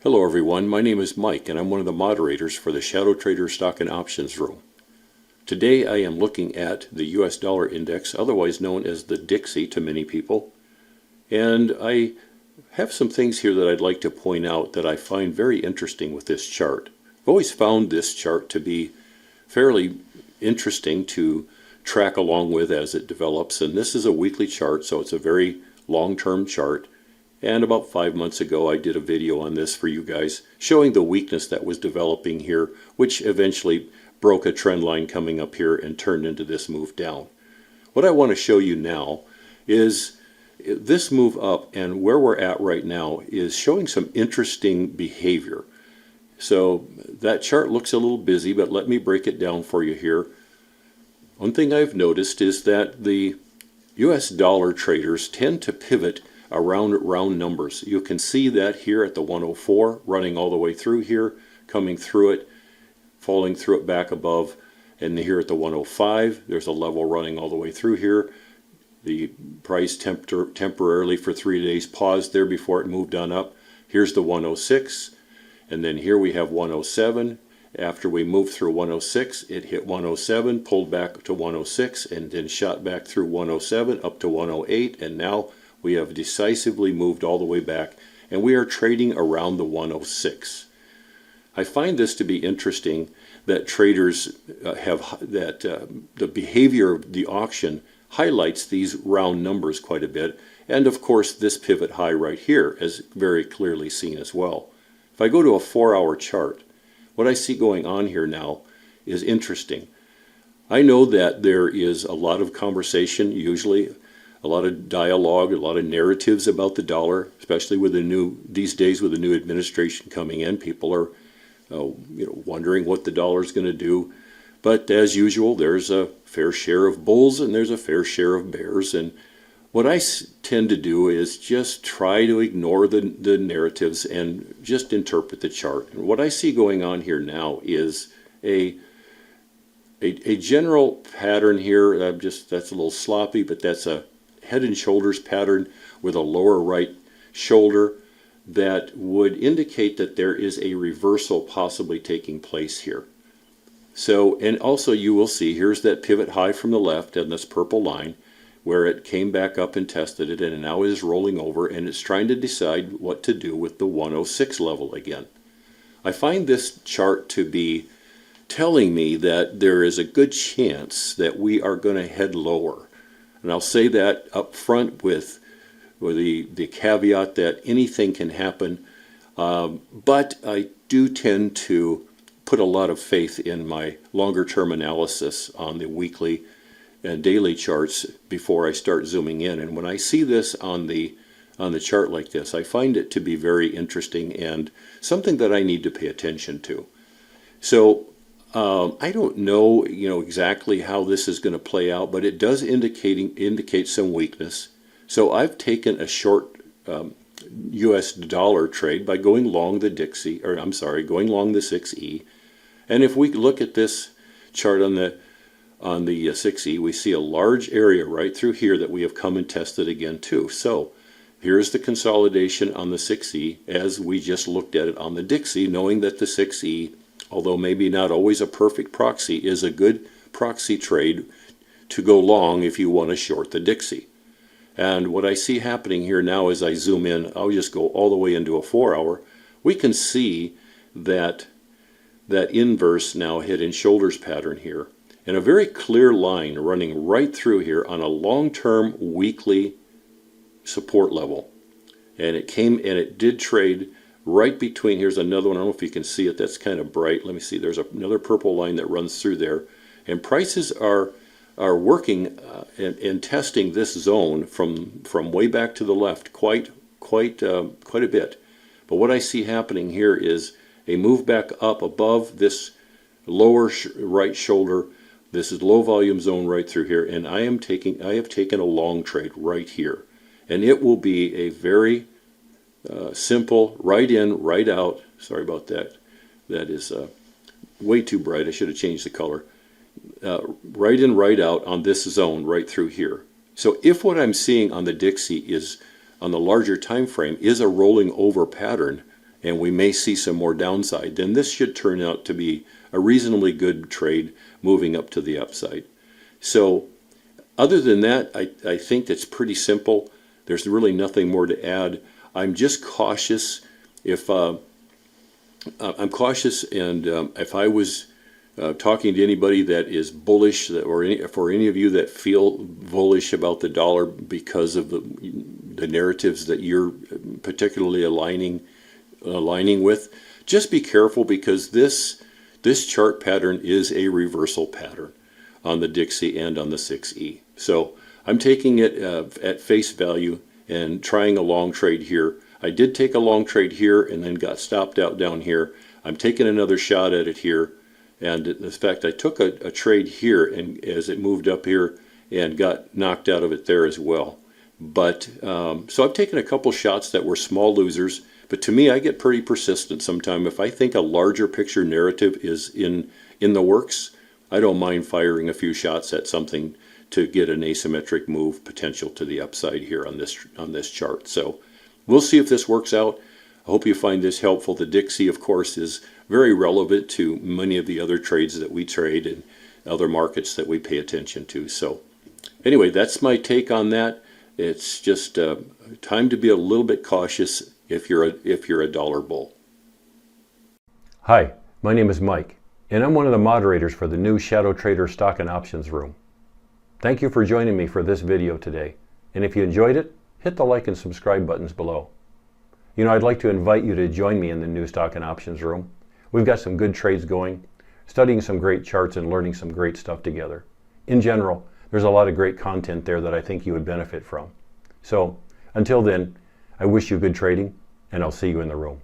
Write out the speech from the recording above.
Hello everyone, my name is Mike and I'm one of the moderators for the ShadowTrader Stock and Options Room. Today I am looking at the US dollar index, otherwise known as the Dixie to many people, and I have some things here that I'd like to point out that I find very interesting with this chart. I've always found this chart to be fairly interesting to track along with as it develops, and this is a weekly chart, so it's a very long-term chart. And about 5 months ago I did a video on this for you guys showing the weakness that was developing here, which eventually broke a trend line coming up here and turned into this move down. What I want to show you now is this move up, and where we're at right now is showing some interesting behavior. So that chart looks a little busy, but let me break it down for you here. One thing I've noticed is that the US dollar traders tend to pivot around round numbers. You can see that here at the 104, running all the way through here, coming through it, falling through it back above, and here at the 105, there's a level running all the way through here. The price temporarily for 3 days paused there before it moved on up. Here's the 106, and then here we have 107. After we moved through 106, it hit 107, pulled back to 106, and then shot back through 107 up to 108, and now we have decisively moved all the way back, and we are trading around the 106. I find this to be interesting that traders the behavior of the auction highlights these round numbers quite a bit, and of course this pivot high right here is very clearly seen as well. If I go to a 4-hour chart, what I see going on here now is interesting. I know that there is a lot of conversation, usually a lot of dialogue, a lot of narratives about the dollar, especially with these days with the new administration coming in. People are wondering what the dollar is going to do. But as usual, there's a fair share of bulls and there's a fair share of bears. And what I tend to do is just try to ignore the narratives and just interpret the chart. And what I see going on here now is a general pattern here. That's a little sloppy, but that's a head and shoulders pattern with a lower right shoulder that would indicate that there is a reversal possibly taking place here. So, and also you will see here's that pivot high from the left and this purple line where it came back up and tested it, and now is rolling over and it's trying to decide what to do with the 106 level again. I find this chart to be telling me that there is a good chance that we are going to head lower. And I'll say that up front with the caveat that anything can happen, but I do tend to put a lot of faith in my longer term analysis on the weekly and daily charts before I start zooming in. And when I see this on the chart like this, I find it to be very interesting and something that I need to pay attention to. So I don't know, exactly how this is going to play out, but it does indicate some weakness. So I've taken a short U.S. dollar trade by going long the Dixie, or I'm sorry, going long the 6E. And if we look at this chart on the 6E, we see a large area right through here that we have come and tested again too. So here's the consolidation on the 6E as we just looked at it on the Dixie, knowing that the 6E, although maybe not always a perfect proxy, is a good proxy trade to go long if you want to short the Dixie. And what I see happening here now as I zoom in, I'll just go all the way into a 4-hour, we can see that inverse now head and shoulders pattern here, and a very clear line running right through here on a long-term weekly support level. And it did trade right between, here's another one, I don't know if you can see it, that's kind of bright. Let me see, there's another purple line that runs through there. And prices are working and testing this zone from way back to the left quite a bit. But what I see happening here is a move back up above this lower right shoulder. This is low volume zone right through here, and I have taken a long trade right here. And it will be a very simple right in, right out. Sorry about that. That is way too bright. I should have changed the color. Right in, right out on this zone right through here. So if what I'm seeing on the Dixie is on the larger time frame is a rolling over pattern, and we may see some more downside, then this should turn out to be a reasonably good trade moving up to the upside. So other than that, I think that's pretty simple. There's really nothing more to add. I'm just cautious. If I'm cautious, and if I was talking to anybody that is bullish, or for any of you that feel bullish about the dollar because of the narratives that you're particularly aligning with, just be careful, because this chart pattern is a reversal pattern on the Dixie and on the 6E. So I'm taking it at face value and trying a long trade here. I did take a long trade here and then got stopped out down here. I'm taking another shot at it here. And in fact, I took a trade here, and as it moved up here, and got knocked out of it there as well. But so I've taken a couple shots that were small losers. But to me, I get pretty persistent sometimes. If I think a larger picture narrative is in the works, I don't mind firing a few shots at something to get an asymmetric move potential to the upside here on this chart. So we'll see if this works out. I hope you find this helpful. The Dixie, of course, is very relevant to many of the other trades that we trade and other markets that we pay attention to. So anyway, that's my take on that. It's just time to be a little bit cautious if you're a dollar bull. Hi, my name is Mike, and I'm one of the moderators for the new ShadowTrader Stock and Options Room. Thank you for joining me for this video today, and if you enjoyed it, hit the like and subscribe buttons below. You know, I'd like to invite you to join me in the new Stock and Options Room. We've got some good trades going, studying some great charts and learning some great stuff together. In general, there's a lot of great content there that I think you would benefit from. So, until then, I wish you good trading, and I'll see you in the room.